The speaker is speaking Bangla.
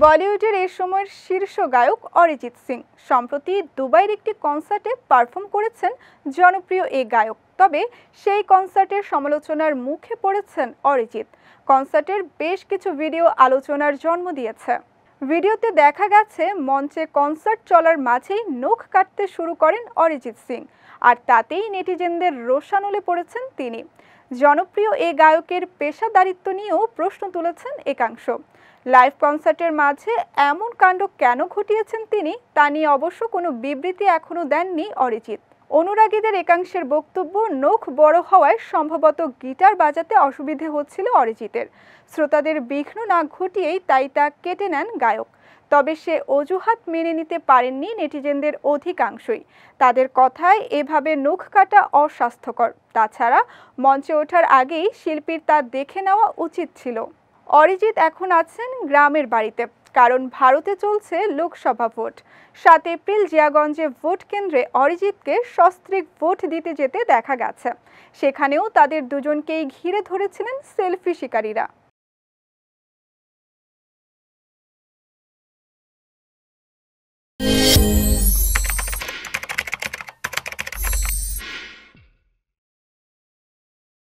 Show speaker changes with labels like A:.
A: বলিউডের এই সময়ের শীর্ষ গায়ক অরিজিৎ সিং সম্প্রতি দুবাইয়ের একটি কনসার্টে পারফর্ম করেছেন জনপ্রিয় এই গায়ক। তবে সেই কনসার্টের সমালোচনার মুখে পড়েছেন অরিজিৎ। কনসার্টের বেশ কিছু ভিডিও আলোচনার জন্ম দিয়েছে। ভিডিওতে দেখা গেছে মঞ্চে কনসার্ট চলার মাঝেই নখ কাটতে শুরু করেন অরিজিৎ সিং, আর তাতেই নেটিজেনদের রোষানলে পড়েছেন তিনি। জনপ্রিয় এই গায়কের পেশাদারিত্ব নিয়েও প্রশ্ন তুলেছেন একাংশ। লাইভ কনসার্টের মাঝে এমন কাণ্ড কেন ঘটিয়েছেন তিনি, তা নিয়ে অবশ্য কোনো বিবৃতি এখনো দেননি অরিজিৎ। অনুরাগীদের একাংশের বক্তব্য, নখ বড় হওয়ায় সম্ভবত গিটার বাজাতে অসুবিধে হচ্ছিল অরিজিতের। শ্রোতাদের বিঘ্ন না ঘটিয়েই তাই তা কেটে নেন গায়ক। তবে সে অজুহাত মেনে নিতে পারেননি নেটিজেনদের অধিকাংশই। তাদের কথায় এভাবে নখ কাটা অস্বাস্থ্যকর। তাছাড়া মঞ্চে ওঠার আগেই শিল্পীর তা দেখে নেওয়া উচিত ছিল। অরিজিৎ এখন আছেন গ্রামের বাড়িতে, কারণ ভারতে চলছে লোকসভা ভোট। 7 এপ্রিল জিয়াগঞ্জে ভোট কেন্দ্রে অরিজিৎকে সস্ত্রীক ভোট দিতে যেতে দেখা গেছে। সেখানেও তাদের দুজনকেই ঘিরে ধরেছিলেন সেলফি শিকারীরা।